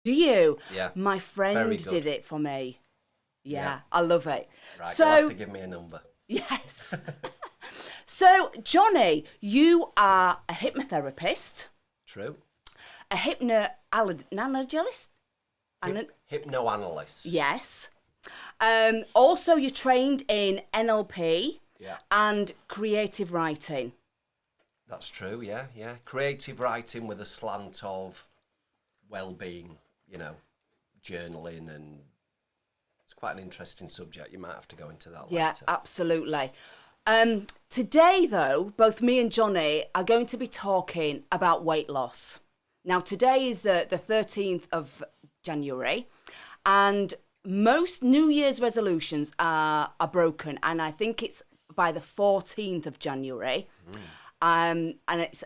Do you? Yeah, My very friend good. did it for me. Yeah, Yeah, I love it. right. You'll have to So, give me a number. yes. So, Johnny, you are a hypnotherapist, True. a hypnoanalyst? Hypnoanalyst. Yes. Also, you're trained in NLP Yeah, and creative writing. that's true. Yeah, yeah. Creative writing with a slant of well-being. You know, journaling, and it's quite an interesting subject. You might have to go into that Yeah, later. absolutely. Today, though, both me and Johnny are going to be talking about weight loss. Now, today is the 13th of January, and most New Year's resolutions are broken, and I think it's by the 14th of January. And it's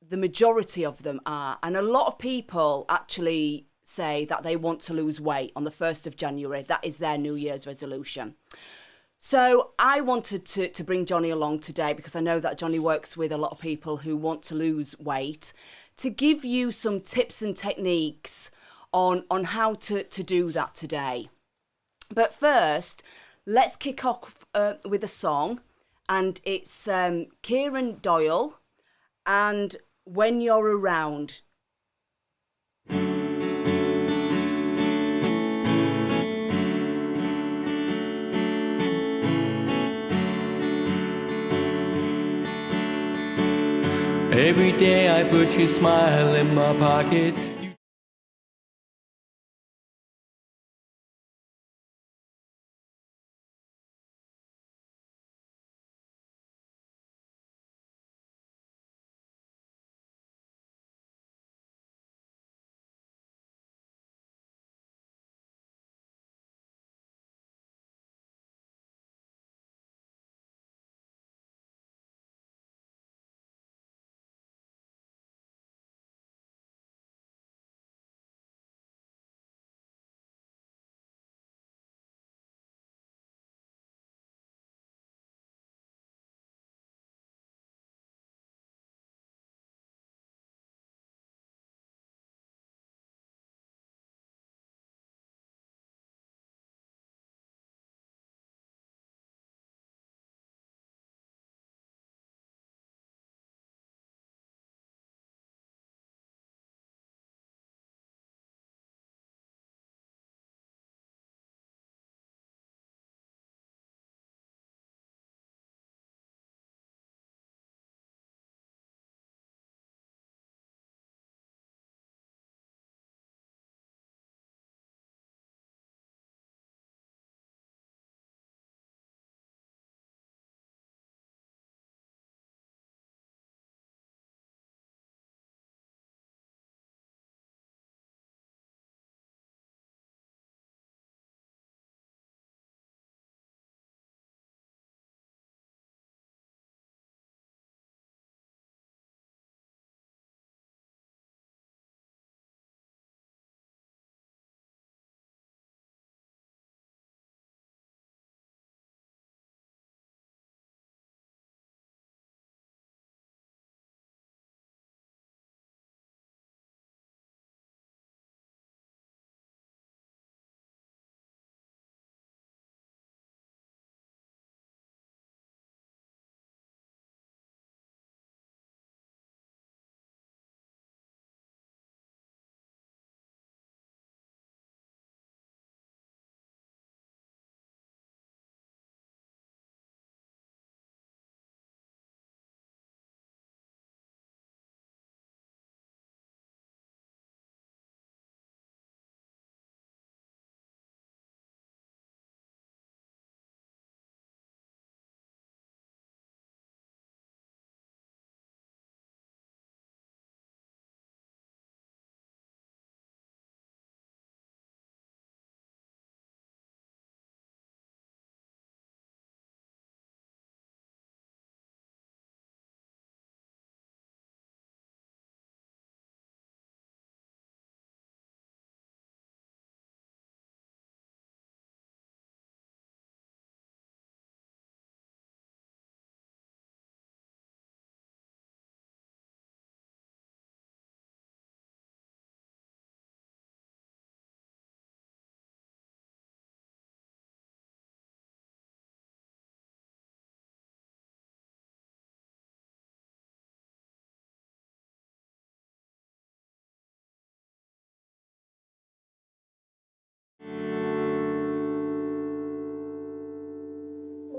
the majority of them are. And a lot of people actually say that they want to lose weight on the 1st of January. That is their New Year's resolution. So I wanted to bring Johnny along today because I know that Johnny works with a lot of people who want to lose weight to give you some tips and techniques on how to do that today. But first, let's kick off with a song, and it's Kieran Doyle and When You're Around. Every day I put your smile in my pocket.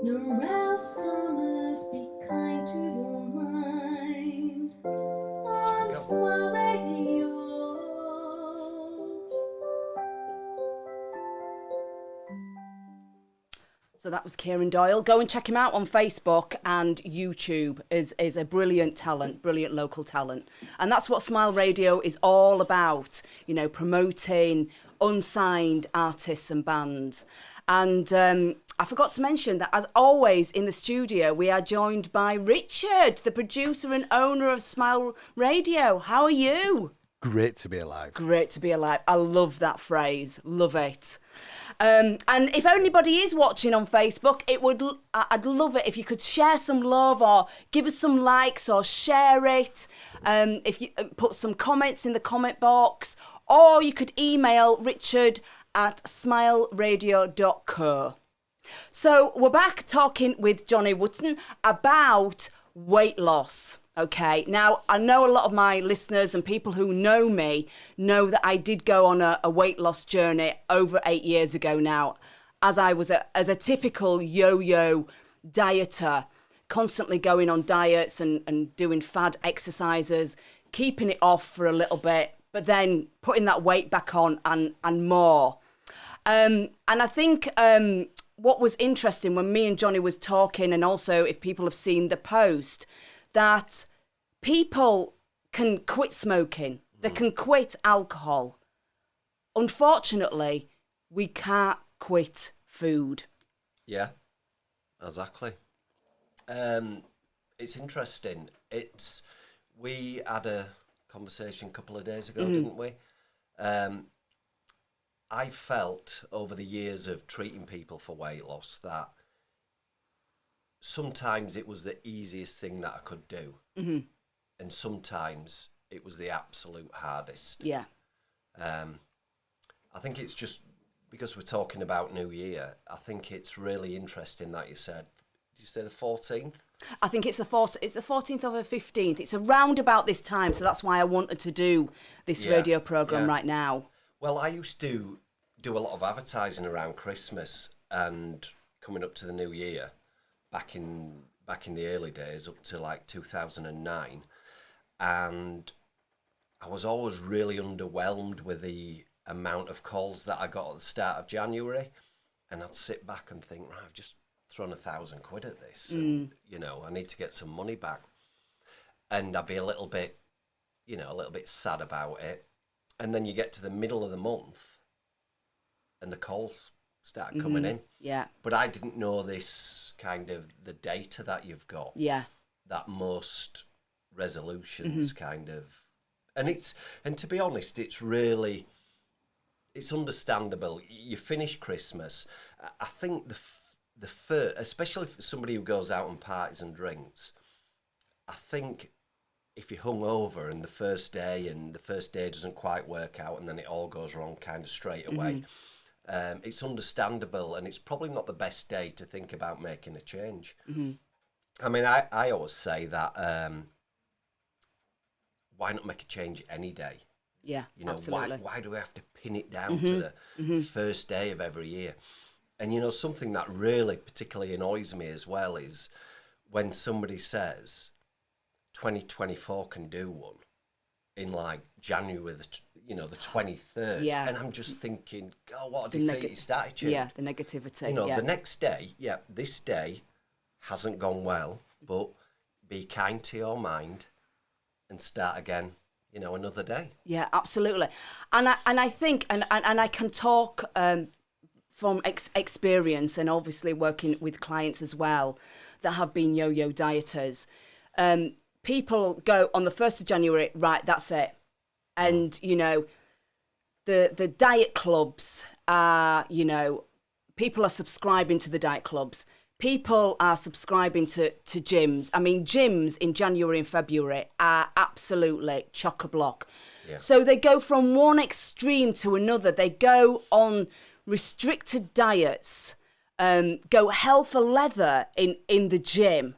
Narelle summers, be kind to your mind. On Smile Radio. So that was Kieran Doyle. Go and check him out on Facebook and YouTube. Is a brilliant talent, brilliant local talent. And that's what Smile Radio is all about, you know, promoting unsigned artists and bands. And I forgot to mention that, as always, in the studio, we are joined by Richard, the producer and owner of Smile Radio. How are you? Great to be alive. Great to be alive. I love that phrase. Love it. And if anybody is watching on Facebook, I'd love it if you could share some love or give us some likes or share it. If you put some comments in the comment box, or you could email richard@smileradio.co. So we're back talking with Jonny Wootton about weight loss. Okay, now I know a lot of my listeners and people who know me know that I did go on a weight loss journey over 8 years ago now, as I was as a typical yo-yo dieter, constantly going on diets and doing fad exercises, keeping it off for a little bit, but then putting that weight back on and more. And I think what was interesting when me and Jonny was talking, and also if people have seen the post, that people can quit smoking, they can quit alcohol. Unfortunately, we can't quit food. Yeah, exactly. It's interesting. We had a conversation a couple of days ago, didn't we? I felt over the years of treating people for weight loss that sometimes it was the easiest thing that I could do. Mm-hmm. And sometimes it was the absolute hardest. Yeah. I think it's just because we're talking about New Year, I think it's really interesting that you said, did you say the 14th? I think it's the 14th or the 15th. It's around about this time, so that's why I wanted to do this radio programme right now. Well, I used to do a lot of advertising around Christmas and coming up to the New Year. Back in the early days, up to like 2009, and I was always really underwhelmed with the amount of calls that I got at the start of January, and I'd sit back and think, right, I've just thrown £1,000 at this, and you know, I need to get some money back, and I'd be a little bit sad about it, and then you get to the middle of the month, and the calls start coming in. Yeah. But I didn't know this kind of the data that you've got. Yeah. That most resolutions kind of, and to be honest, it's understandable. You finish Christmas. I think the first, especially for somebody who goes out and parties and drinks, I think if you're hungover and the first day doesn't quite work out and then it all goes wrong kind of straight away. It's understandable, and it's probably not the best day to think about making a change. I mean, I always say that why not make a change any day? Yeah, you know, absolutely. Why do we have to pin it down to the first day of every year? And you know, something that really particularly annoys me as well is when somebody says 2024 can do one in like January the 23rd. Yeah. And I'm just thinking, oh, what a defeatist attitude. Yeah, the negativity. You know, the next day, this day hasn't gone well, but be kind to your mind and start again, you know, another day. Yeah, absolutely. And I think, and I can talk from experience, and obviously working with clients as well that have been yo-yo dieters. People go on the 1st of January, right, that's it. And, you know, the diet clubs are, you know, people are subscribing to the diet clubs. People are subscribing to gyms. I mean, gyms in January and February are absolutely chock-a-block. Yeah. So they go from one extreme to another. They go on restricted diets, go hell for leather in the gym.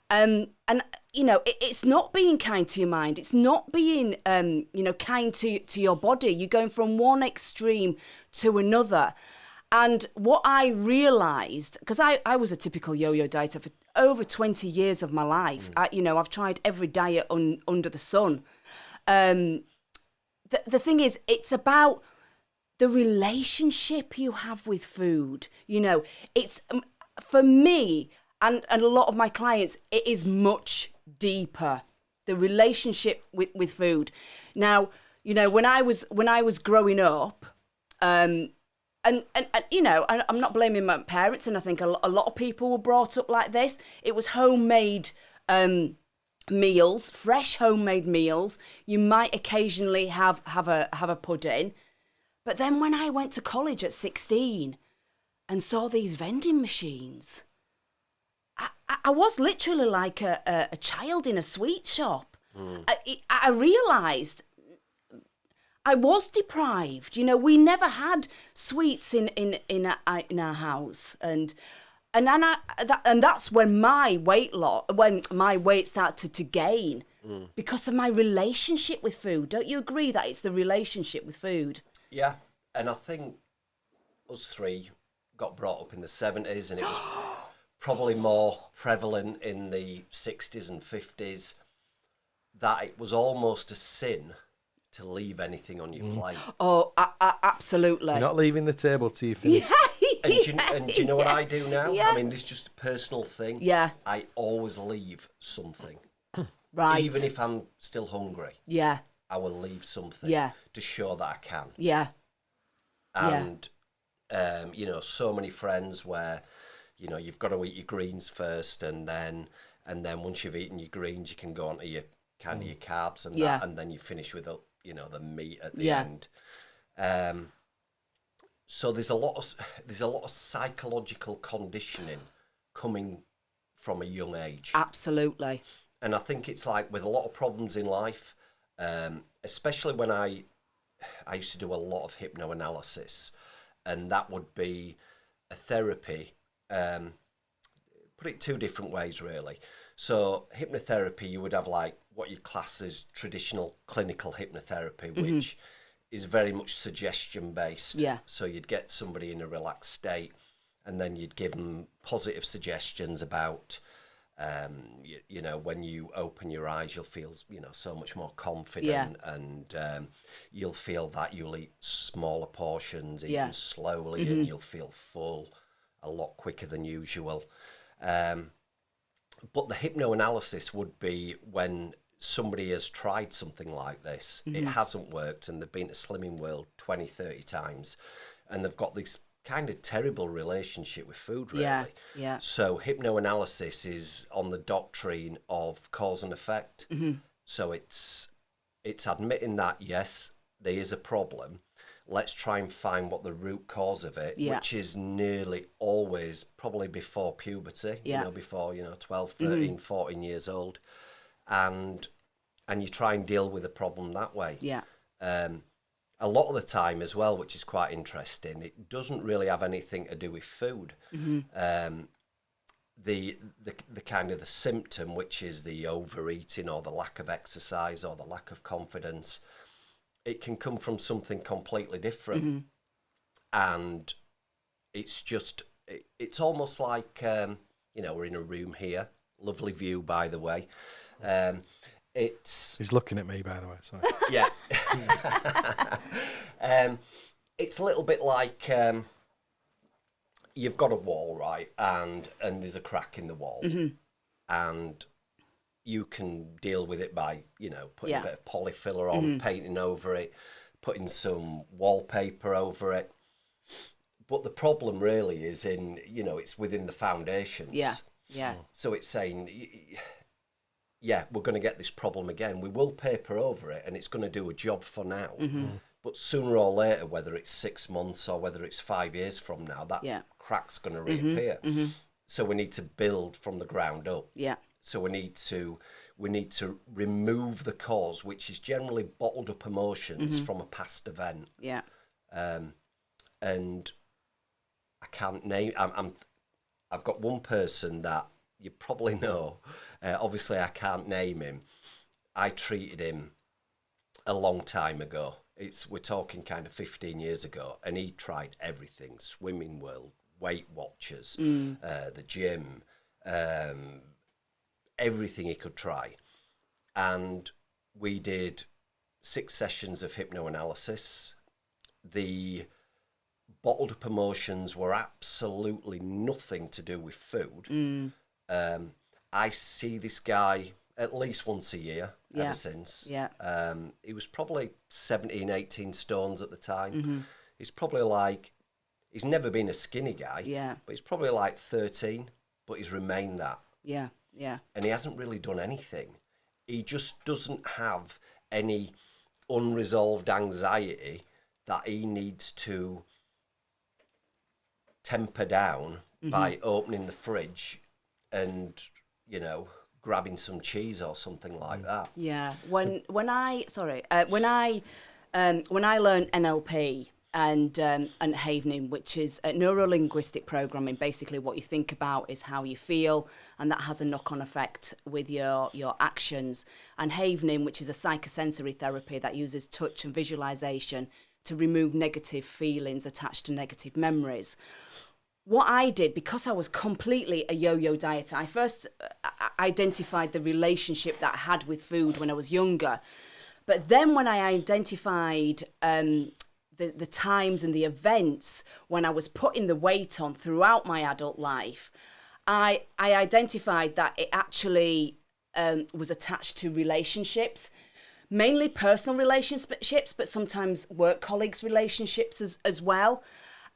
And you know, it's not being kind to your mind. It's not being, you know, kind to your body. You're going from one extreme to another. And what I realised, because I was a typical yo-yo dieter for over 20 years of my life. I've tried every diet under the sun. The thing is, it's about the relationship you have with food. It's for me and a lot of my clients, it is much deeper. The relationship with food. Now, when I was growing up, and I'm not blaming my parents, and I think a lot of people were brought up like this. It was homemade meals, fresh homemade meals. You might occasionally have a pudding, but then when I went to college at 16 and saw these vending machines, I was literally like a child in a sweet shop. I realised I was deprived. We never had sweets in our house, and that's when my weight started to gain because of my relationship with food. Don't you agree that it's the relationship with food? Yeah, and I think us three got brought up in the 70s, and it was probably more prevalent in the 60s and 50s, that it was almost a sin to leave anything on your plate. Oh, absolutely. You're not leaving the table till you finish. And do you know what I do now? Yeah. I mean, this is just a personal thing. Yeah. I always leave something. Right. Even if I'm still hungry. Yeah. I will leave something. Yeah. To show that I can. Yeah. And, so many friends where, you've got to eat your greens first, and then once you've eaten your greens, you can go on to your your carbs and that, and then you finish with the meat at the end. So there's a lot of psychological conditioning coming from a young age. Absolutely. And I think it's like with a lot of problems in life, especially when I used to do a lot of hypnoanalysis, and that would be a therapy. Put it two different ways, really. So hypnotherapy, you would have like what you class as traditional clinical hypnotherapy, which is very much suggestion based. Yeah. So you'd get somebody in a relaxed state, and then you'd give them positive suggestions about, when you open your eyes, you'll feel, so much more confident, and you'll feel that you'll eat smaller portions, eating slowly, and you'll feel full a lot quicker than usual. But the hypnoanalysis would be when somebody has tried something like this, it hasn't worked, and they've been to Slimming World 20, 30 times, and they've got this kind of terrible relationship with food, really. Yeah. So hypnoanalysis is on the doctrine of cause and effect. So it's admitting that, yes, there is a problem. Let's try and find what the root cause of it, which is nearly always probably before puberty, before, 12, 13, 14 years old. And you try and deal with the problem that way. Yeah. A lot of the time as well, which is quite interesting, it doesn't really have anything to do with food. The kind of the symptom, which is the overeating or the lack of exercise or the lack of confidence, it can come from something completely different. And it's just, it's almost like, we're in a room here, lovely view, by the way. He's looking at me, by the way. Sorry. Yeah. It's a little bit like you've got a wall, right, and there's a crack in the wall, and you can deal with it by putting a bit of polyfiller on, painting over it, putting some wallpaper over it. But the problem really is in it's within the foundations. Yeah. So it's saying, we're going to get this problem again. We will paper over it, and it's going to do a job for now. But sooner or later, whether it's 6 months or whether it's 5 years from now, that crack's going to reappear. So we need to build from the ground up. Yeah. So we need to remove the cause, which is generally bottled up emotions from a past event. Yeah. And I can't name. I've got one person that you probably know. Obviously, I can't name him. I treated him a long time ago. we're talking kind of 15 years ago, and he tried everything: swimming world, Weight Watchers, the gym, everything he could try. And we did 6 sessions of hypnoanalysis. The bottled up emotions were absolutely nothing to do with food. I see this guy at least once a year ever since. Yeah. He was probably 17, 18 stones at the time. He's probably like, he's never been a skinny guy, but he's probably like 13, but he's remained that. Yeah, yeah. And he hasn't really done anything. He just doesn't have any unresolved anxiety that he needs to temper down by opening the fridge and, you know, grabbing some cheese or something like that. Yeah. When I learned NLP and Havening, which is neuro-linguistic programming, basically what you think about is how you feel, and that has a knock-on effect with your actions. And Havening, which is a psychosensory therapy that uses touch and visualization to remove negative feelings attached to negative memories. What I did, because I was completely a yo-yo dieter, I first identified the relationship that I had with food when I was younger. But then when I identified the times and the events when I was putting the weight on throughout my adult life, I identified that it actually was attached to relationships, mainly personal relationships, but sometimes work colleagues' relationships as well.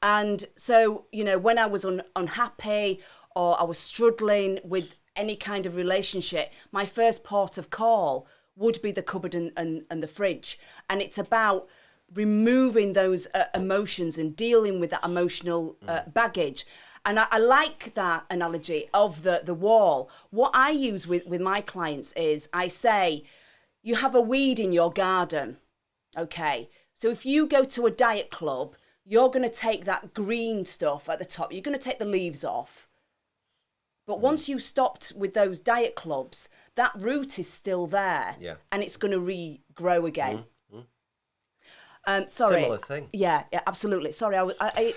And so, you know, when I was unhappy or I was struggling with any kind of relationship, my first port of call would be the cupboard and the fridge. And it's about removing those emotions and dealing with that emotional baggage. And I like that analogy of the wall. What I use with my clients is I say, you have a weed in your garden, okay? So if you go to a diet club, you're going to take that green stuff at the top. You're going to take the leaves off. But once you stopped with those diet clubs, that root is still there. Yeah. And it's going to regrow again. Sorry. Similar thing. Yeah, absolutely. Sorry.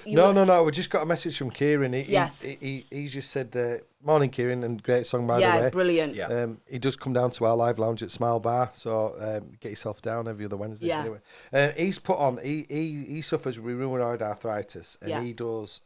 No. We just got a message from Kieran. Yes. He just said, morning, Kieran, and great song, by the way. Yeah, brilliant. Yeah. He does come down to our live lounge at Smile Bar, so get yourself down every other Wednesday. Yeah. Anyway. He's put on, he suffers with rheumatoid arthritis, and he does,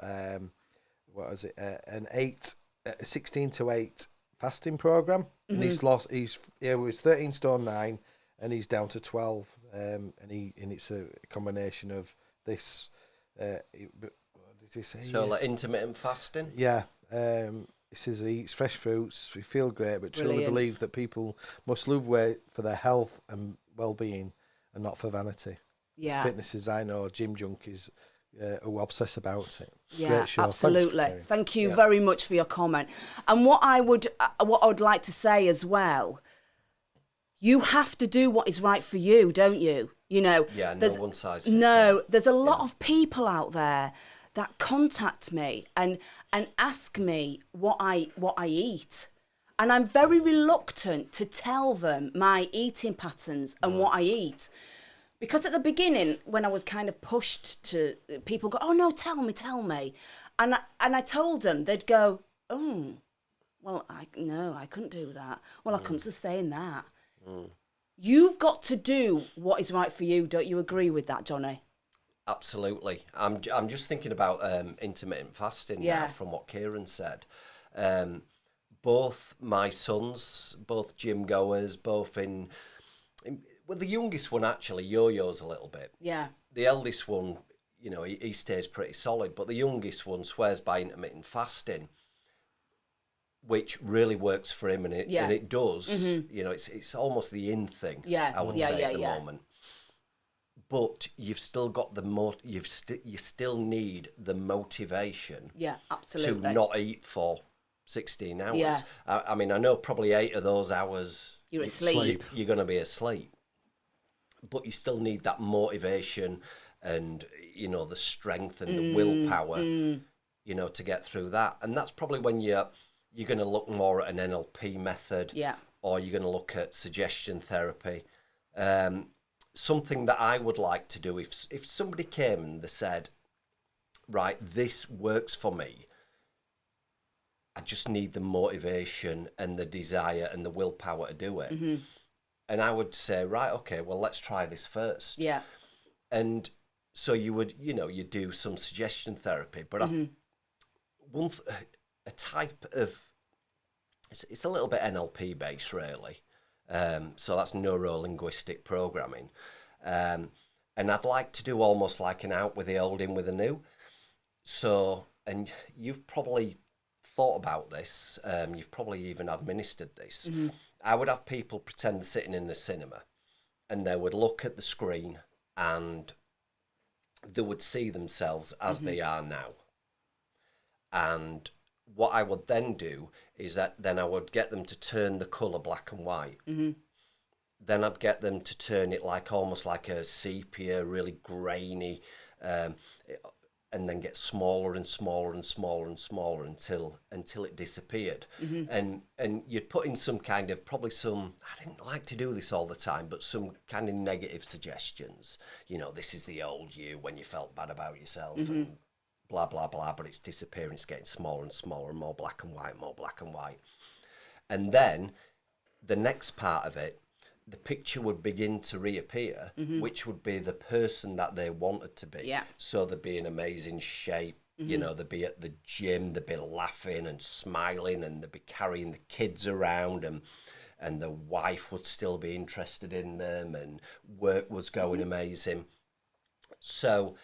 what is it, a 16 to 8 fasting program, and he was 13 stone 9, and he's down to 12, and it's a combination of this. What did he say? So like intermittent fasting. Yeah. He says he eats fresh fruits. We feel great, but truly Brilliant. believe that people must lose weight for their health and well-being, and not for vanity. Yeah. There's fitnesses I know, gym junkies who obsess about it. Yeah, Great show. absolutely. Thanks, Thank you very much for your comment. And what I would like to say as well, you have to do what is right for you, don't you? You know, Yeah, no one size fits No, all. there's a lot of people out there that contact me and ask me what I eat. And I'm very reluctant to tell them my eating patterns and what I eat. Because at the beginning, when I was kind of pushed to, people go, oh no, tell me. And I told them, they'd go, oh, well, I couldn't do that. Well, I couldn't sustain that. You've got to do what is right for you. Don't you agree with that, Jonny? Absolutely. I'm just thinking about intermittent fasting Yeah. now from what Kieran said. Both my sons, both gym goers, both in well, the youngest one actually yo-yos a little bit. Yeah. The eldest one, you know, he stays pretty solid, but the youngest one swears by intermittent fasting, which really works for him, and it does. You know, it's almost the in thing. Yeah. I would say at the moment. But you've still got you still need the motivation. Yeah, absolutely. To not eat for 16 hours. Yeah. I mean, I know probably 8 of those hours You're asleep. You're going to be asleep. But you still need that motivation and, you know, the strength and the willpower, you know, to get through that. And that's probably when you're going to look more at an NLP method, Yeah. or you're going to look at suggestion therapy. something that I would like to do if somebody came and they said, right, this works for me. I just need the motivation and the desire and the willpower to do it. And I would say, right, okay, well, let's try this first. Yeah. And so you would, you do some suggestion therapy, but a type of, it's a little bit NLP based, really. So that's neuro-linguistic programming. And I'd like to do almost like an out with the old, in with the new. So, and you've probably thought about this, you've probably even administered this. I would have people pretend they're sitting in the cinema and they would look at the screen and they would see themselves as they are now. And what I would then do is that then I would get them to turn the colour black and white. Then I'd get them to turn it like almost like a sepia, really grainy, and then get smaller and smaller and smaller and smaller until it disappeared. And you'd put in some kind of, probably some, I didn't like to do this all the time, but some kind of negative suggestions. This is the old you when you felt bad about yourself and blah, blah, blah, but it's disappearing, it's getting smaller and smaller and more black and white, more black and white. And then the next part of it, the picture would begin to reappear, which would be the person that they wanted to be. Yeah. So they'd be in amazing shape, they'd be at the gym, they'd be laughing and smiling, and they'd be carrying the kids around, and the wife would still be interested in them, and work was going amazing. So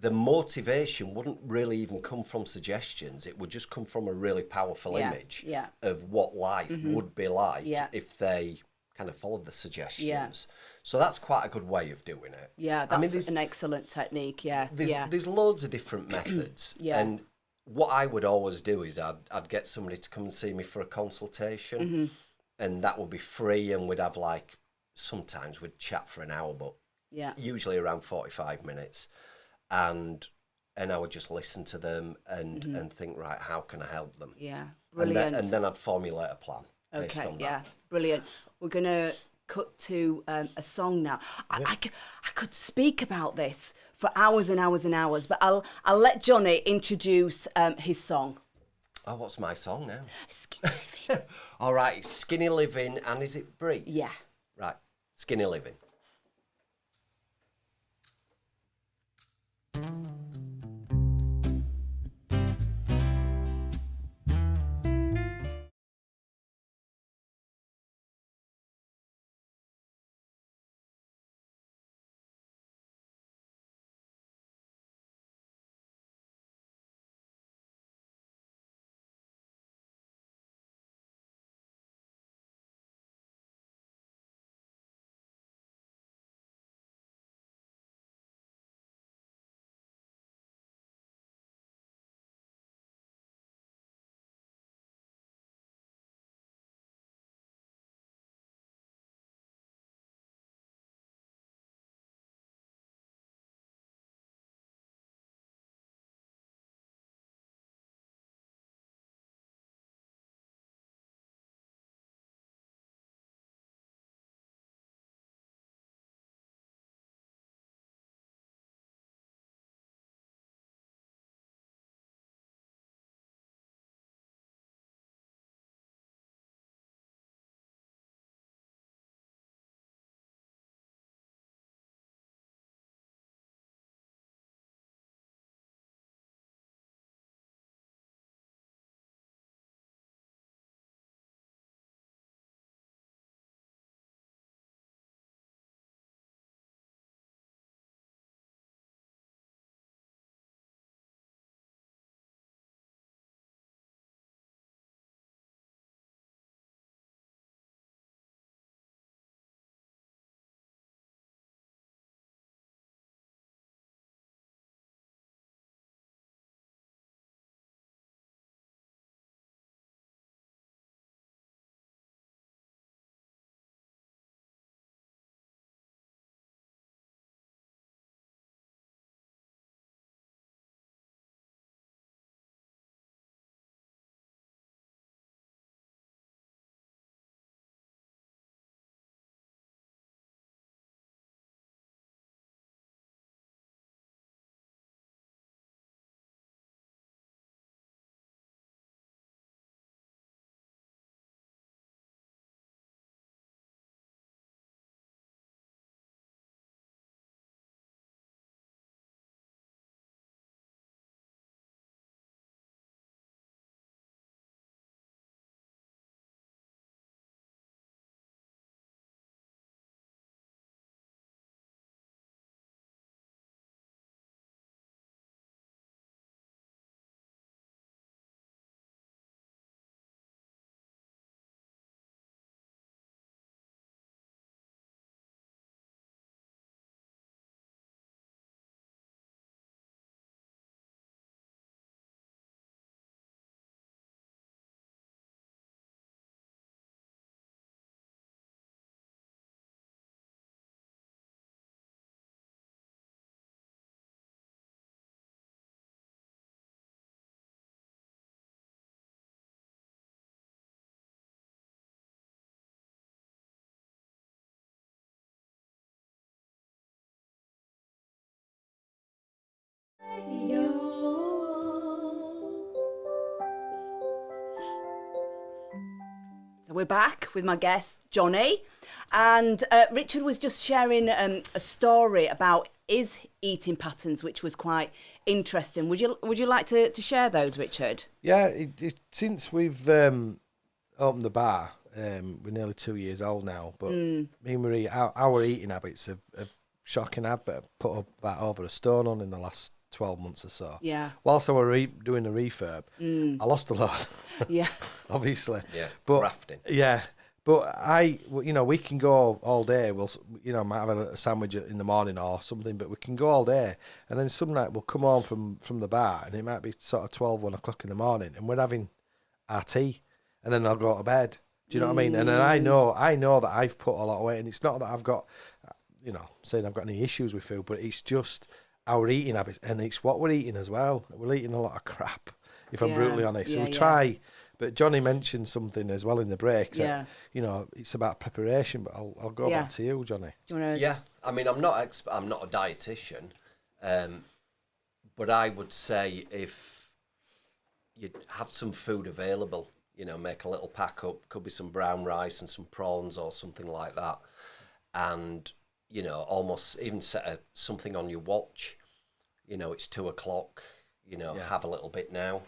the motivation wouldn't really even come from suggestions. It would just come from a really powerful image of what life would be like if they kind of followed the suggestions. So that's quite a good way of doing it. Yeah, that's an excellent technique. There's loads of different methods. And what I would always do is I'd get somebody to come and see me for a consultation, and that would be free, and we'd have sometimes we'd chat for an hour, but usually around 45 minutes. And I would just listen to them and think, right, how can I help them? Yeah, brilliant. And then I'd formulate a plan based on that. Brilliant. We're going to cut to a song now. I could speak about this for hours and hours and hours, but I'll let Jonny introduce his song. Oh, what's my song now? Skinny Living. All right, it's Skinny Living, and is it Brie? Yeah. Right, Skinny Living. we're back with my guest, Jonny. And Richard was just sharing a story about his eating patterns, which was quite interesting. Would you like to share those, Richard? Yeah, since we've opened the bar, we're nearly 2 years old now, but me and Marie, our eating habits have shocking. I've put about over a stone on in the last 12 months or so. Yeah. Whilst I were doing the refurb, I lost a lot. Yeah. Obviously. Yeah. But Grafting. yeah. But we can go all day. We'll, might have a sandwich in the morning or something, but we can go all day. And then some night we'll come home from the bar, and it might be sort of 12, 1 o'clock in the morning, and we're having our tea, and then I'll go to bed. Do you know what I mean? And then I know that I've put a lot of weight, and it's not that I've got, saying I've got any issues with food, but it's just our eating habits, and it's what we're eating as well. We're eating a lot of crap, if I'm brutally honest. So we try. But Jonny mentioned something as well in the break that, it's about preparation, but I'll go back to you, Jonny. Yeah, I mean, I'm not a dietitian, but I would say if you have some food available, make a little pack up, could be some brown rice and some prawns or something like that, and, almost even set something on your watch, it's 2 o'clock, have a little bit now.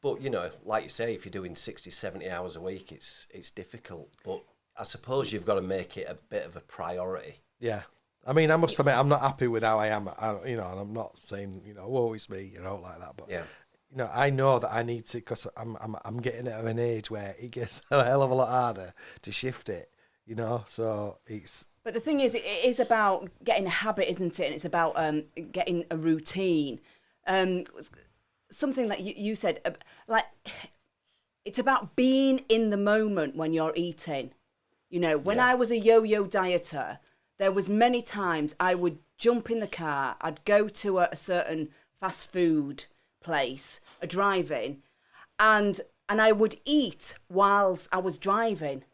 But, like you say, if you're doing 60, 70 hours a week, it's difficult. But I suppose you've got to make it a bit of a priority. Yeah. I mean, I must admit, I'm not happy with how I am, and I'm not saying, woe is me, like that. But, I know that I need to, because I'm getting at an age where it gets a hell of a lot harder to shift it, so it's... But the thing is, it is about getting a habit, isn't it? And it's about getting a routine. Something that you said, it's about being in the moment when you're eating. When I was a yo-yo dieter, there was many times I would jump in the car, I'd go to a certain fast food place, a drive-in, and I would eat whilst I was driving.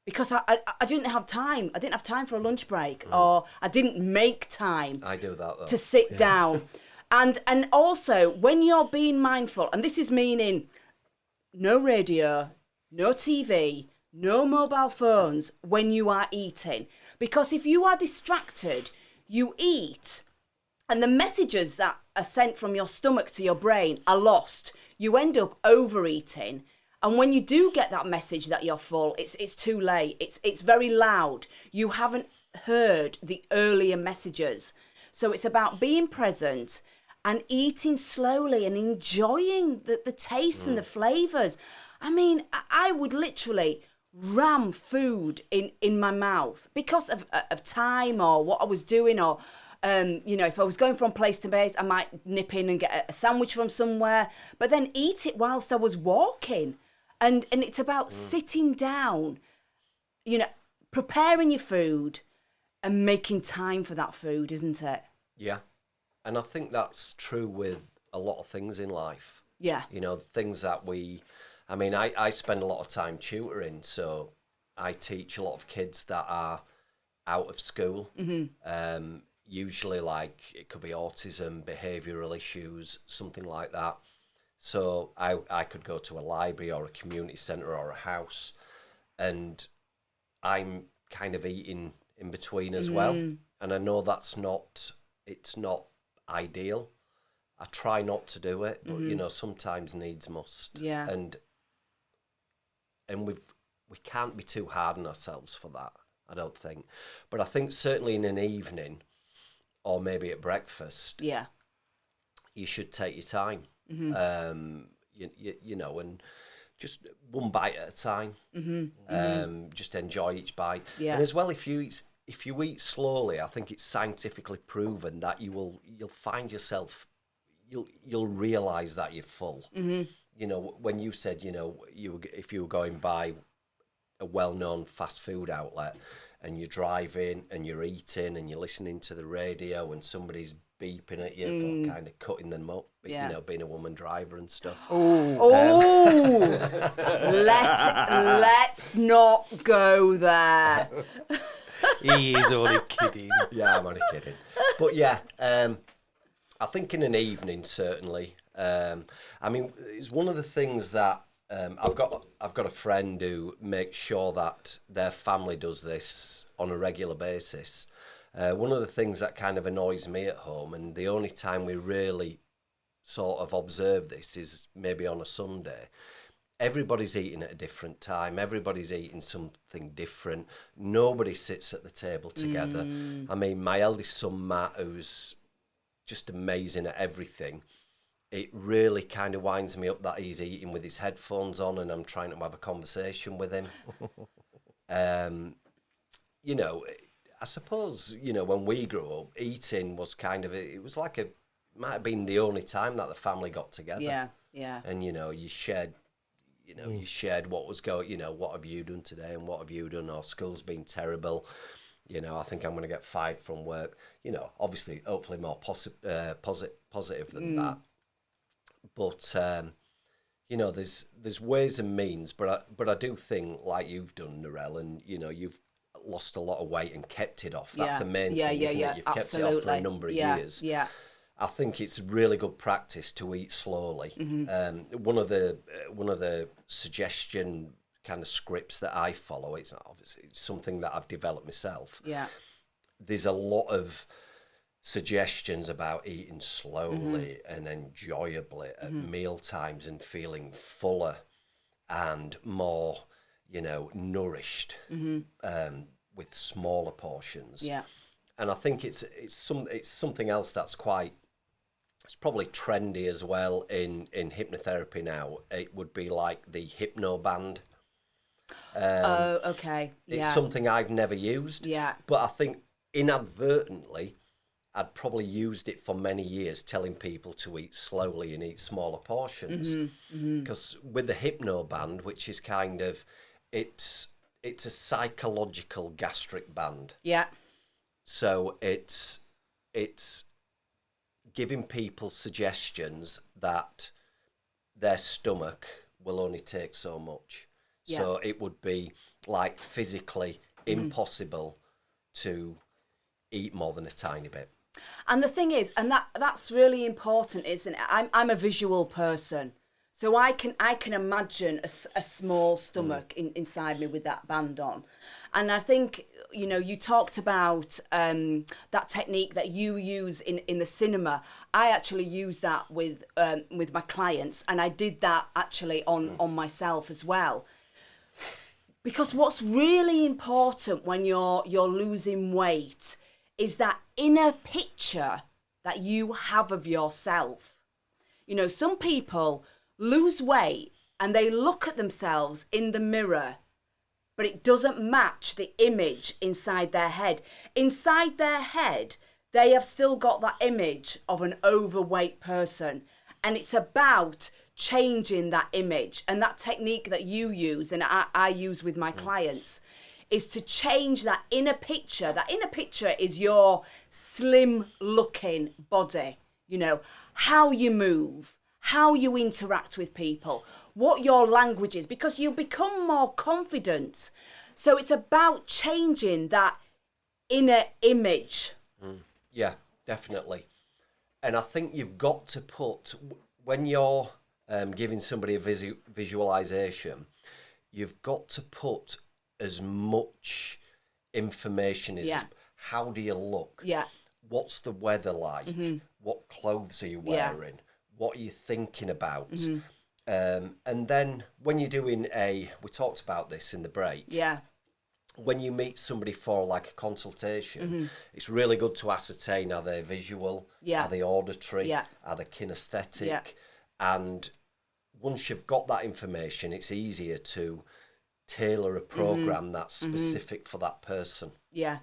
Because I didn't have time. I didn't have time for a lunch break, or I didn't make time. I do that, though. To sit down. And also, when you're being mindful, and this is meaning no radio, no TV, no mobile phones when you are eating. Because if you are distracted, you eat, and the messages that are sent from your stomach to your brain are lost. You end up overeating. And when you do get that message that you're full, it's too late. It's very loud. You haven't heard the earlier messages. So it's about being present and eating slowly and enjoying the taste and the flavours. I mean, I would literally ram food in my mouth because of time or what I was doing, or, if I was going from place to place, I might nip in and get a sandwich from somewhere, but then eat it whilst I was walking. And it's about sitting down, preparing your food and making time for that food, isn't it? Yeah. And I think that's true with a lot of things in life. Yeah. Things that I spend a lot of time tutoring, so I teach a lot of kids that are out of school. Mm-hmm. Usually, it could be autism, behavioural issues, something like that. So I could go to a library or a community centre or a house, and I'm kind of eating in between as well. And I know it's not ideal. I try not to do it, but sometimes needs must. Yeah. And we can't be too hard on ourselves for that, I don't think. But I think certainly in an evening, or maybe at breakfast, you should take your time. And just one bite at a time. Just enjoy each bite. Yeah. And as well, if you eat slowly, I think it's scientifically proven that you'll find yourself, you'll realise that you're full. When you said, if you were going by a well-known fast food outlet and you're driving and you're eating and you're listening to the radio and somebody's beeping at you for kind of cutting them up, being a woman driver and stuff. Let's not go there. He is only kidding. Yeah, I'm only kidding. But yeah, I think in an evening, certainly. It's one of the things that I've got a friend who makes sure that their family does this on a regular basis. One of the things that kind of annoys me at home, and the only time we really sort of observe this is maybe on a Sunday. Everybody's eating at a different time. Everybody's eating something different. Nobody sits at the table together. I mean, my eldest son, Matt, who's just amazing at everything, it really kind of winds me up that he's eating with his headphones on and I'm trying to have a conversation with him. You know, I suppose, you know, when we grew up, eating was kind of, it was like might have been the only time that the family got together. Yeah, yeah. And, you know, you shared what was going, you know, what have you done today and what have you done? Or school's been terrible. You know, I think I'm going to get fired from work. You know, obviously, hopefully more positive than that. But, you know, there's ways and means. But I do think, like you've done, Narelle, and, you know, you've lost a lot of weight and kept it off. That's the main thing, isn't it? You've kept it off for a number of years. Yeah. I think it's really good practice to eat slowly. One of the suggestion kind of scripts that I follow, it's something that I've developed myself. Yeah. There's a lot of suggestions about eating slowly and enjoyably at meal times and feeling fuller and more, you know, nourished with smaller portions. Yeah. And I think it's something else that's it's probably trendy as well in hypnotherapy now. It would be like the hypno band. Oh, okay. It's Yeah. something I've never used. Yeah. But I think inadvertently, I'd probably used it for many years, telling people to eat slowly and eat smaller portions. Because with the hypno band, which is kind of, it's a psychological gastric band. Yeah. So it's giving people suggestions that their stomach will only take so much. Yeah. So it would be like physically impossible to eat more than a tiny bit. And the thing is, and that's really important, isn't it? I'm a visual person, so I can imagine a small stomach inside me with that band on, and I think, you know, you talked about that technique that you use in the cinema. I actually use that with my clients, and I did that actually on myself as well. Because what's really important when you're losing weight is that inner picture that you have of yourself. You know, some people lose weight and they look at themselves in the mirror, but it doesn't match the image inside their head. Inside their head, they have still got that image of an overweight person. And it's about changing that image. And that technique that you use and I use with my clients is to change that inner picture. That inner picture is your slim looking body, you know, how you move, how you interact with people, what your language is, because you become more confident. So it's about changing that inner image. Yeah, definitely. And I think you've got to put, when you're giving somebody a visualization, you've got to put as much information as how do you look? Yeah. What's the weather like? What clothes are you wearing? What are you thinking about? And then when you're doing we talked about this in the break. Yeah. When you meet somebody for like a consultation, it's really good to ascertain, are they visual? Are they auditory? Are they kinesthetic? And once you've got that information, it's easier to tailor a program that's specific for that person. Yeah,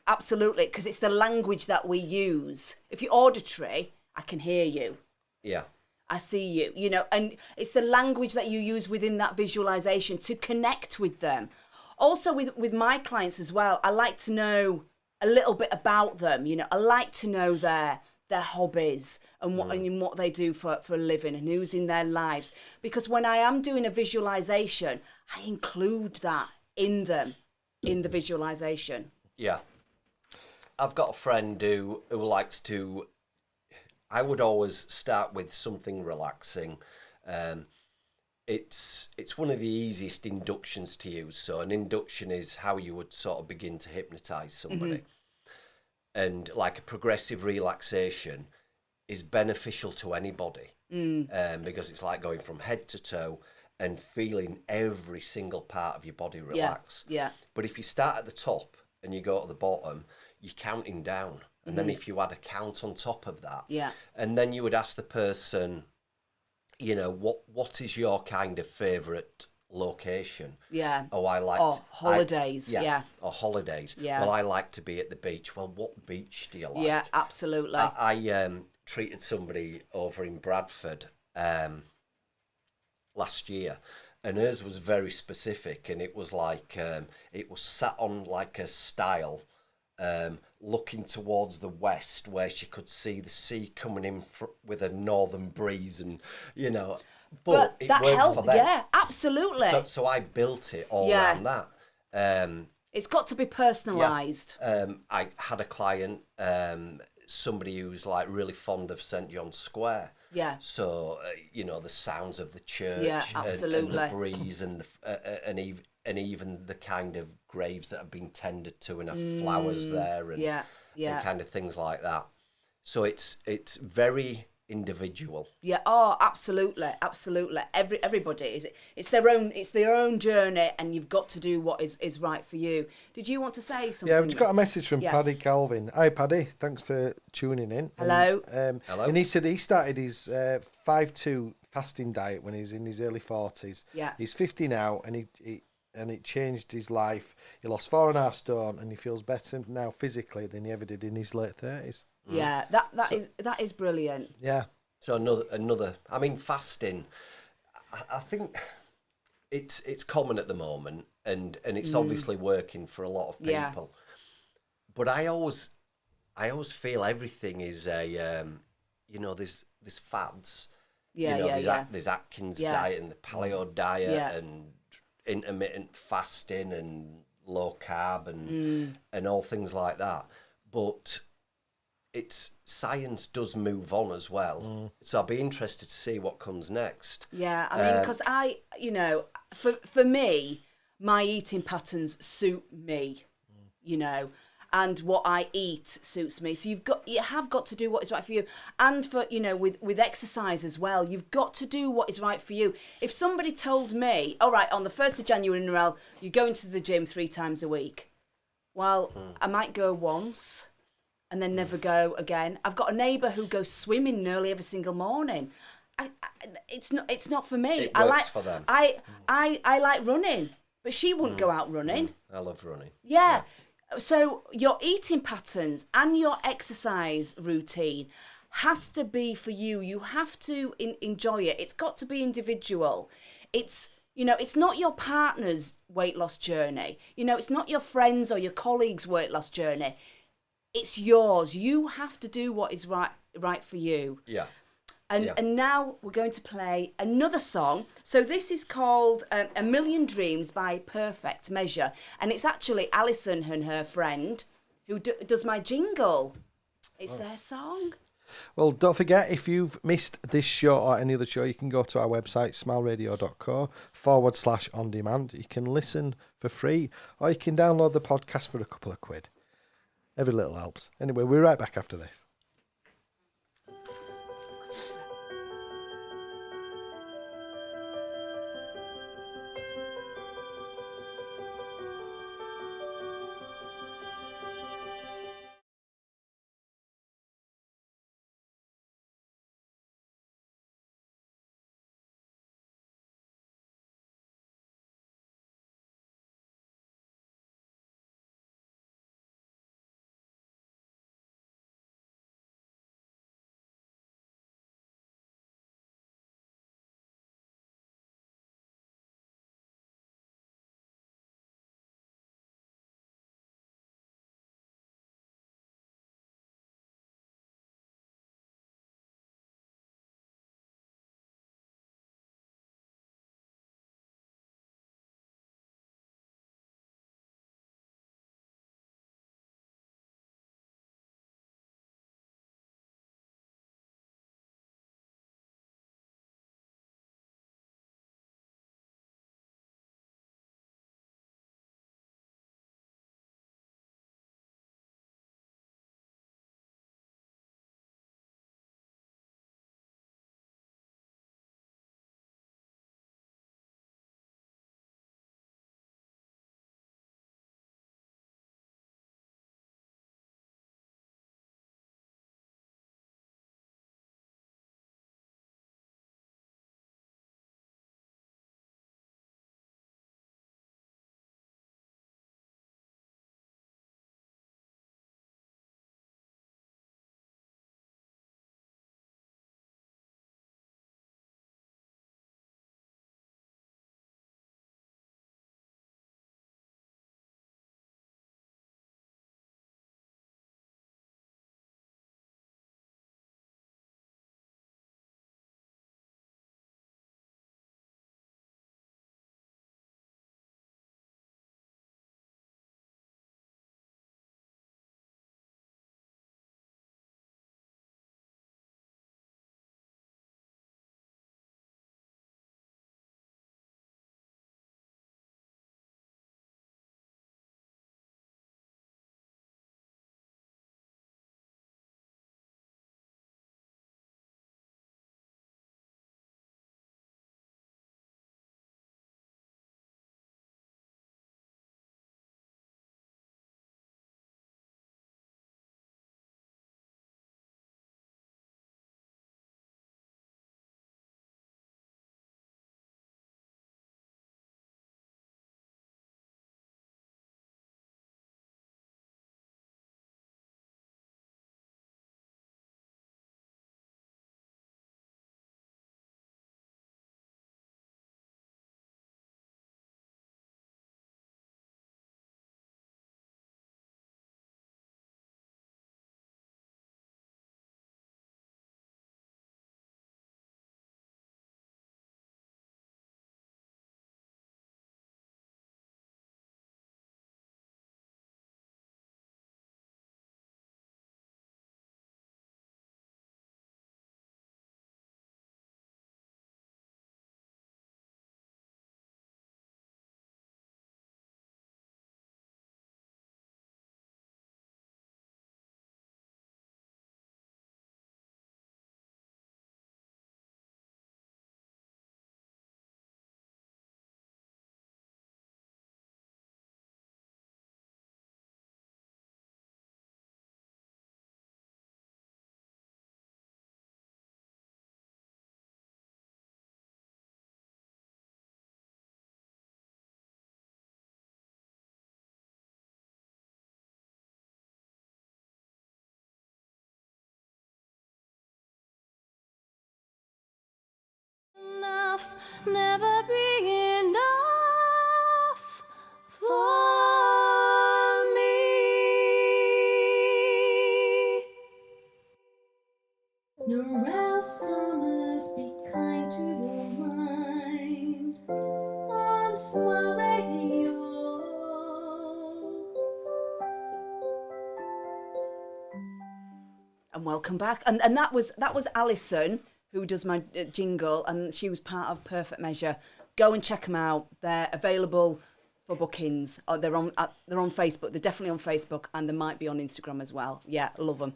absolutely. Because it's the language that we use. If you're auditory, I can hear you. Yeah. I see you, you know, and it's the language that you use within that visualization to connect with them. Also with my clients as well, I like to know a little bit about them. You know, I like to know their hobbies and what they do for a living and who's in their lives. Because when I am doing a visualization, I include that in them, in the visualization. Yeah. I've got a friend who likes to, I would always start with something relaxing. it's one of the easiest inductions to use. So an induction is how you would sort of begin to hypnotize somebody. And like a progressive relaxation is beneficial to anybody because it's like going from head to toe and feeling every single part of your body relax. Yeah. But if you start at the top and you go to the bottom, you're counting down. And then if you add a count on top of that, and then you would ask the person, you know, what is your kind of favourite location? Yeah. Oh, I like holidays. Or holidays. Yeah. Well, I like to be at the beach. Well, what beach do you like? Yeah, absolutely. I treated somebody over in Bradford last year, and hers was very specific, and it was like it was sat on like a stile, looking towards the west, where she could see the sea coming in with a northern breeze, and you know. But it that worked helped. for them. Yeah, absolutely. So I built it all around that. It's got to be personalised. I had a client, somebody who's like really fond of St John's Square. Yeah. So you know, the sounds of the church, and the breeze, and and even the kind of graves that have been tended to and have flowers there, and and kind of things like that. So it's very individual. Yeah. Oh, absolutely. Everybody it's their own journey, and you've got to do what is right for you. Did you want to say something? Yeah, I've just got a message from Paddy Calvin. Hi, Paddy. Thanks for tuning in. Hello. Hello. And he said he started his 5-2 fasting diet when he was in his early 40s. Yeah. He's 50 now, and it changed his life. He lost 4.5 stone, and he feels better now physically than he ever did in his late 30s. Yeah, that is brilliant. Yeah. So another. I mean, fasting. I think it's common at the moment, and it's obviously working for a lot of people. Yeah. But I always feel everything is a you know, there's fads. Yeah, you know, yeah, there's Atkins diet and the paleo diet and intermittent fasting and low carb and all things like that. But science does move on as well. So I'll be interested to see what comes next. Yeah, I mean, because you know, for me, my eating patterns suit me, you know, and what I eat suits me. So you have got to do what is right for you. And for, you know, with exercise as well, you've got to do what is right for you. If somebody told me, all right, on the 1st of January, Narelle, you're going to the gym 3 times a week. Well, I might go once and then never go again. I've got a neighbour who goes swimming nearly every single morning. It's not for me. It works for them. I like running, but she wouldn't go out running. I love running. Yeah. So your eating patterns and your exercise routine has to be for you. You have to enjoy it. It's got to be individual. It's, you know, it's not your partner's weight loss journey. You know, it's not your friends or your colleagues' weight loss journey. It's yours. You have to do what is right for you. Yeah. And now we're going to play another song. So this is called A Million Dreams by Perfect Measure. And it's actually Alison and her friend who does my jingle. It's their song. Well, don't forget, if you've missed this show or any other show, you can go to our website, smileradio.co/on-demand. You can listen for free, or you can download the podcast for a couple of quid. Every little helps. Anyway, we're right back after this. never be enough for me. Narelle summers, be kind to your mind. On Small Radio. And welcome back. And that was Alison, who does my jingle, and she was part of Perfect Measure. Go and check them out. They're available for bookings. They're on Facebook. They're definitely on Facebook, and they might be on Instagram as well. Yeah, love them.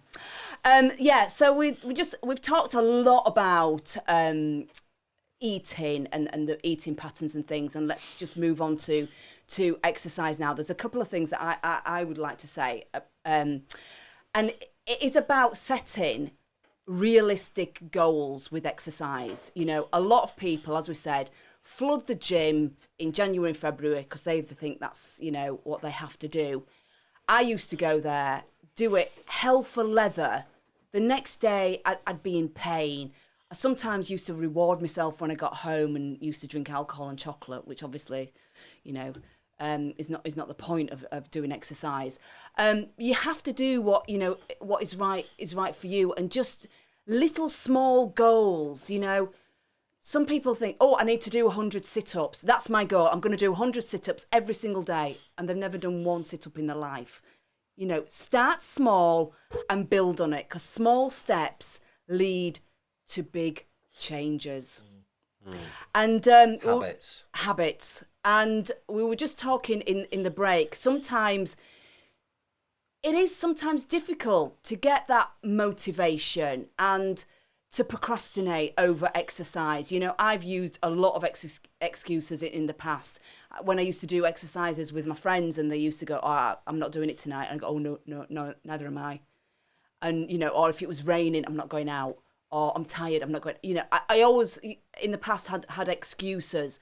So we've talked a lot about eating and the eating patterns and things, and let's just move on to exercise now. There's a couple of things that I would like to say, and it is about setting realistic goals with exercise. You know, a lot of people, as we said, flood the gym in January and February because they think that's, you know, what they have to do. I used to go there, do it hell for leather. The next day I'd be in pain. I sometimes used to reward myself when I got home and used to drink alcohol and chocolate, which obviously, you know, is not the point of doing exercise. You have to do what is right for you, and just little small goals. You know, some people think, oh, I need to do 100 sit-ups. That's my goal. I'm going to do 100 sit-ups every single day, and they've never done one sit-up in their life. You know, start small and build on it, because small steps lead to big changes. And habits. And we were just talking in the break. Sometimes it is difficult to get that motivation and to procrastinate over exercise. You know, I've used a lot of excuses in the past. When I used to do exercises with my friends, and they used to go, "Oh, I'm not doing it tonight," and I go, "Oh no, neither am I." And you know, or if it was raining, I'm not going out. Or I'm tired, I'm not going. You know, I always in the past had excuses.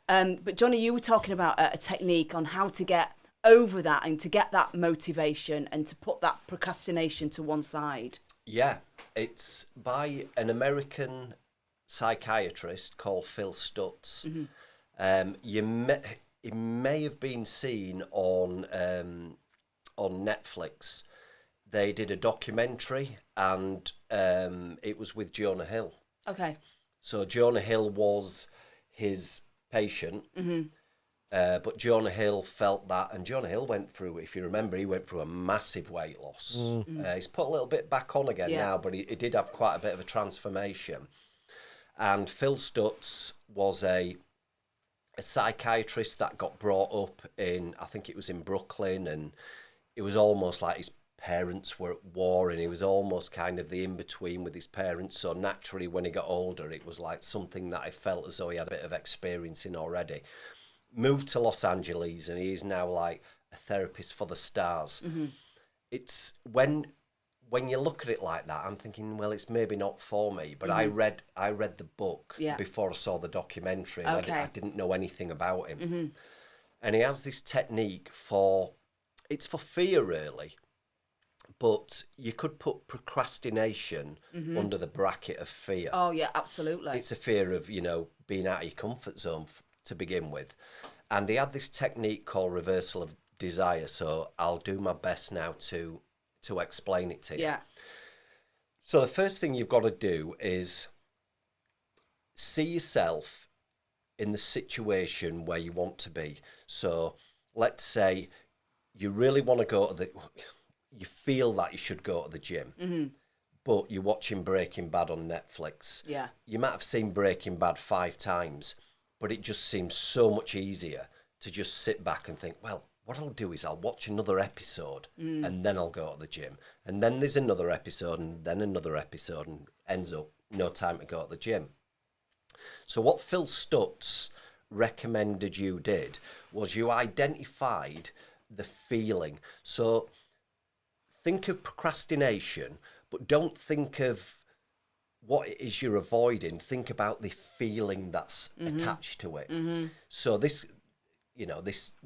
But Jonny, you were talking about a technique on how to get over that and to get that motivation and to put that procrastination to one side. Yeah, it's by an American psychiatrist called Phil Stutz. Mm-hmm. It may have been seen on Netflix. They did a documentary, and it was with Jonah Hill. Okay. So Jonah Hill was his patient, mm-hmm. But Jonah Hill felt that, and Jonah Hill went through, if you remember, he went through a massive weight loss. Mm-hmm. He's put a little bit back on again now, but he did have quite a bit of a transformation. And Phil Stutz was a psychiatrist that got brought up in, I think it was in Brooklyn, and it was almost like his parents were at war, and he was almost kind of the in-between with his parents. So naturally, when he got older, it was like something that I felt as though he had a bit of experience in already. Moved to Los Angeles, and he is now like a therapist for the stars. Mm-hmm. It's when you look at it like that, I'm thinking, well, it's maybe not for me. But mm-hmm. I read the book before I saw the documentary, and I didn't know anything about him. Mm-hmm. And he has this technique it's for fear, really. But you could put procrastination mm-hmm. under the bracket of fear. Oh, yeah, absolutely. It's a fear of, you know, being out of your comfort zone to begin with. And he had this technique called reversal of desire. So I'll do my best now to explain it to you. Yeah. So the first thing you've got to do is see yourself in the situation where you want to be. So let's say you really want to go to you feel that you should go to the gym, mm-hmm. but you're watching Breaking Bad on Netflix. Yeah. You might have seen Breaking Bad 5 times, but it just seems so much easier to just sit back and think, well, what I'll do is I'll watch another episode and then I'll go to the gym. And then there's another episode and then another episode, and ends up no time to go to the gym. So what Phil Stutz recommended you did was you identified the feeling. So think of procrastination, but don't think of what it is you're avoiding. Think about the feeling that's mm-hmm. attached to it. Mm-hmm. So this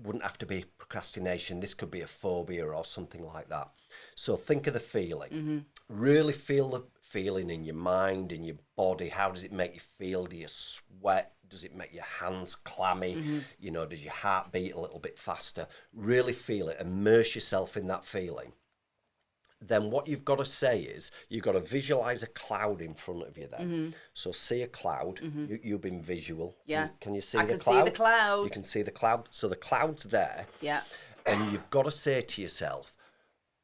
wouldn't have to be procrastination. This could be a phobia or something like that. So think of the feeling. Mm-hmm. Really feel feeling in your mind, in your body? How does it make you feel? Do you sweat? Does it make your hands clammy? You know, does your heart beat a little bit faster? Really feel it. Immerse yourself in that feeling. Then what you've got to say is you've got to visualize a cloud in front of you then. So see a cloud. You've been visual. Yeah. Can you see I the can cloud? see the cloud. You can see the cloud. So the cloud's there. Yeah. And you've got to say to yourself,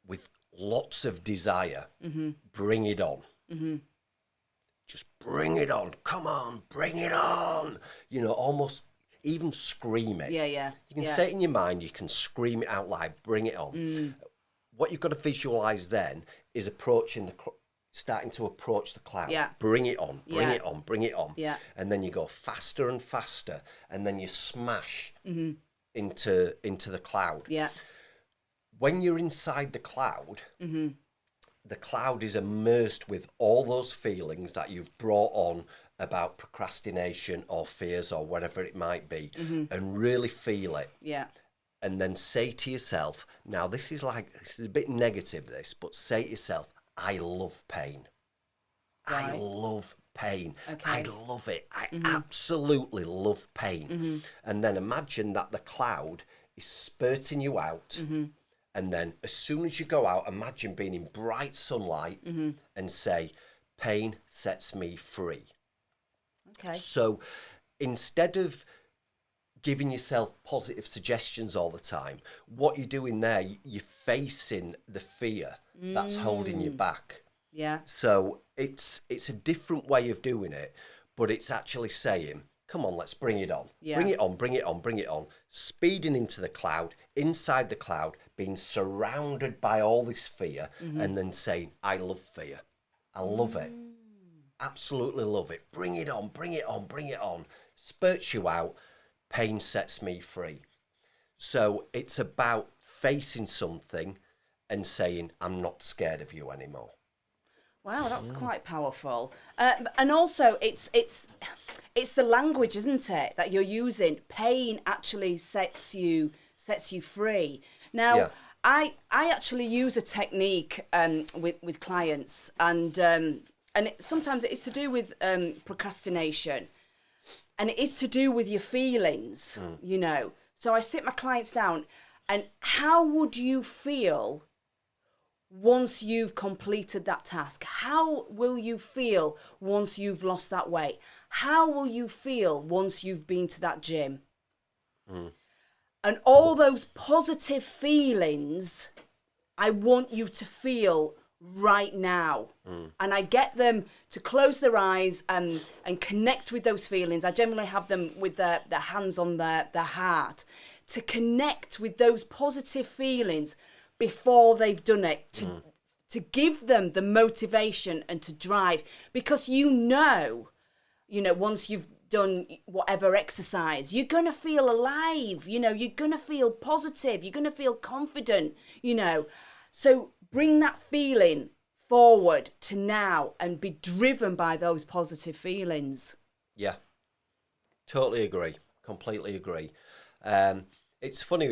with lots of desire, bring it on. Just bring it on. Come on, bring it on. You know, almost even scream it. Yeah, yeah. You can yeah. say it in your mind, you can scream it out loud, bring it on. What you've got to visualize then is starting to approach the cloud. Yeah. Bring it on, bring Yeah. it on, bring it on. Yeah. And then you go faster and faster, and then you smash into the cloud. Yeah. When you're inside the cloud, the cloud is immersed with all those feelings that you've brought on about procrastination or fears or whatever it might be, and really feel it. Yeah. And then say to yourself, now this is a bit negative, this, but say to yourself, I love pain. I Right. love pain. Okay. I love it. I absolutely love pain. And then imagine that the cloud is spurting you out. And then as soon as you go out, imagine being in bright sunlight and say, pain sets me free. Okay. So instead of giving yourself positive suggestions all the time, what you're doing there, you're facing the fear that's holding you back. Yeah. So it's a different way of doing it, but it's actually saying, come on, let's bring it on. Yeah. Bring it on, bring it on, bring it on. Speeding into the cloud, inside the cloud, being surrounded by all this fear, and then saying, I love fear. I love it. Absolutely love it. Bring it on, bring it on, bring it on. Spurts you out. Pain sets me free. So it's about facing something and saying, I'm not scared of you anymore. Wow, that's quite powerful. And also, it's the language, isn't it, that you're using? Pain actually sets you free. Now, Yeah. I actually use a technique with clients, and sometimes it's to do with procrastination, and it is to do with your feelings. You know, so I sit my clients down, and how would you feel once you've completed that task? How will you feel once you've lost that weight? How will you feel once you've been to that gym? And all those positive feelings, I want you to feel right now. And I get them to close their eyes and connect with those feelings. I generally have them with their hands on their heart to connect with those positive feelings before they've done it, to give them the motivation and to drive, because you know, once you've done whatever exercise, you're going to feel alive, you're going to feel positive, you're going to feel confident, So bring that feeling forward to now and be driven by those positive feelings. Yeah, totally agree. Completely agree. It's funny,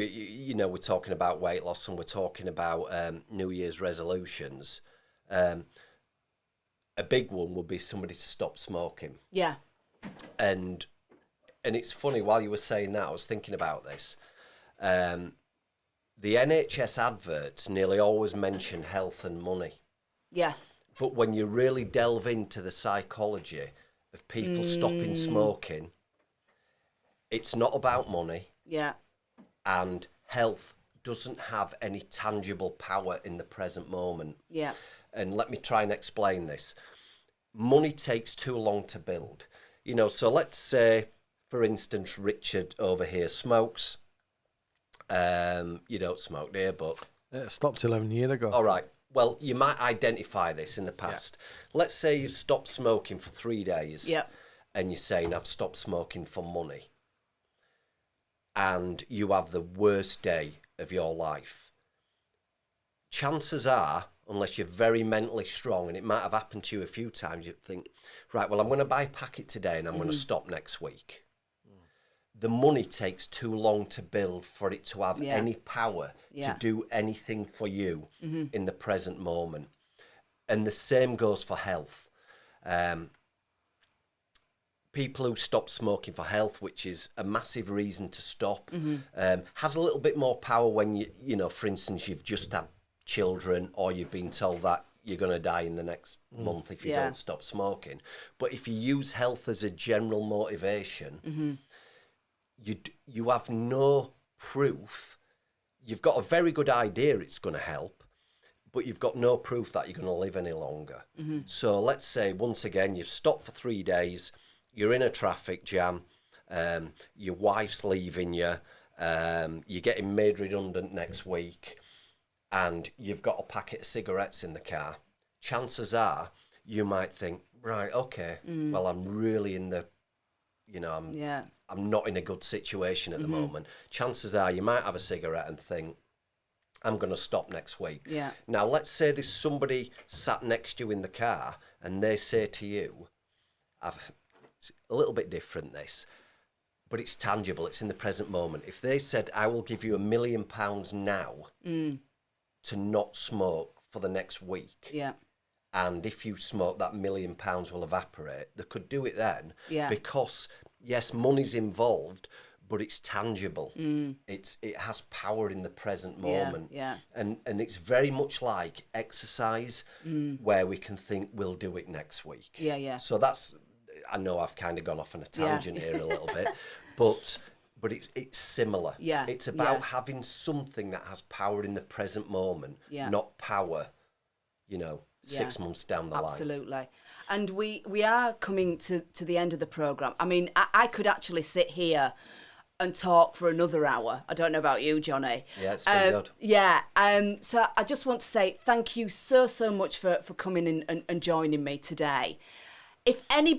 we're talking about weight loss and we're talking about New Year's resolutions. A big one would be somebody to stop smoking. Yeah. And it's funny, while you were saying that, I was thinking about this. The NHS adverts nearly always mention health and money. Yeah. But when you really delve into the psychology of people stopping smoking, it's not about money. Yeah. And health doesn't have any tangible power in the present moment. Yeah. And let me try and explain this. Money takes too long to build. So let's say, for instance, Richard over here smokes. You don't smoke, do you? But It stopped 11 years ago. all right. Well, you might identify this in the past. Let's say you've stopped smoking for 3 days. Yeah. And you're saying, I've stopped smoking for money. And you have the worst day of your life. Chances are, unless you're very mentally strong, and it might have happened to you a few times, you'd think, right, well, I'm going to buy a packet today and I'm going to stop next week. The money takes too long to build for it to have any power to do anything for you in the present moment. And the same goes for health. People who stop smoking for health, which is a massive reason to stop, has a little bit more power when you know, for instance, you've just had children or you've been told that you're going to die in the next month if you don't stop smoking. But if you use health as a general motivation, you have no proof. You've got a very good idea it's going to help, but you've got no proof that you're going to live any longer. So let's say, once again, you've stopped for 3 days, you're in a traffic jam, your wife's leaving you, you're getting made redundant next week, and you've got a packet of cigarettes in the car. Chances are you might think, right, okay, well, I'm really in the, you know, I'm not in a good situation at the moment. Chances are you might have a cigarette and think, I'm going to stop next week. Yeah. Now, let's say there's somebody sat next to you in the car and they say to you, it's a little bit different, this, but it's tangible, it's in the present moment. If they said, I will give you £1 million now to not smoke for the next week, and if you smoke, that £1 million will evaporate, they could do it then, because, yes, money's involved, but it's tangible. It has power in the present moment. And it's very much like exercise, where we can think we'll do it next week. So that's, I know I've kind of gone off on a tangent here a little bit, but it's similar. It's about having something that has power in the present moment, not power, you know, 6 months down the line. Absolutely. And we are coming to the end of the programme. I mean, I could actually sit here and talk for another hour. I don't know about you, Jonny. Yeah, it's been good. Yeah. So I just want to say thank you so much for coming in and joining me today. If any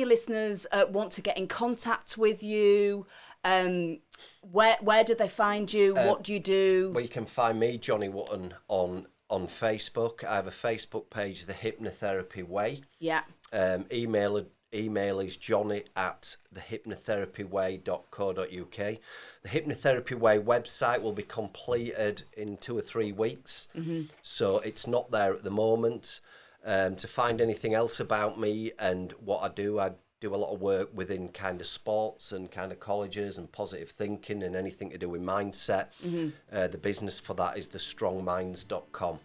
listeners want to get in contact with you, where do they find you? What do you do? Well, you can find me, Jonny Wootton, on Facebook. I have a Facebook page, The Hypnotherapy Way. Yeah. Email is johnny@thehypnotherapyway.co.uk. The Hypnotherapy Way website will be completed in 2 or 3 weeks, so it's not there at the moment. To find anything else about me and what I do a lot of work within kind of sports and kind of colleges and positive thinking and anything to do with mindset. The business for that is thestrongminds.com.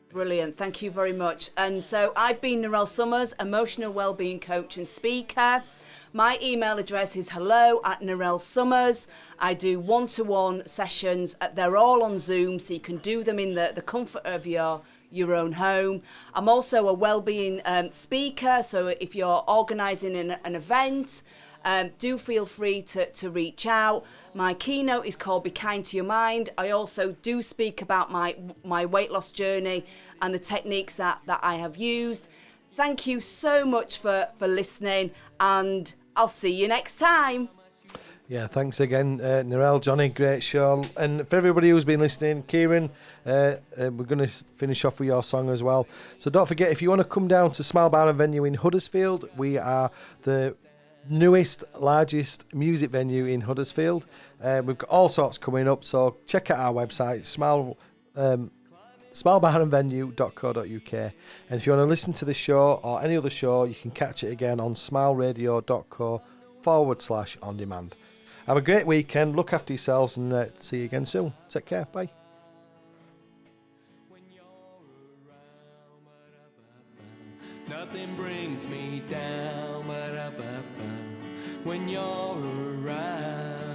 Brilliant. Thank you very much. And so I've been Narelle Summers, emotional wellbeing coach and speaker. My email address is hello@Narelle Summers. I do one-to-one sessions. They're all on Zoom, so you can do them in the comfort of your own home. I'm also a wellbeing speaker, so if you're organising an event, do feel free to reach out. My keynote is called Be Kind to Your Mind. I also do speak about my weight loss journey and the techniques that I have used. Thank you so much for listening, and I'll see you next time. Yeah, thanks again, Narelle, Jonny, great show. And for everybody who's been listening, Kieran, we're going to finish off with your song as well. So don't forget, if you want to come down to Smile Bar and Venue in Huddersfield, we are the newest, largest music venue in Huddersfield. We've got all sorts coming up, so check out our website, smilebarandvenue.co.uk. And if you want to listen to the show or any other show, you can catch it again on smileradio.co/on demand. Have a great weekend, look after yourselves, and see you again soon. Take care, bye. Nothing brings me down when you're around.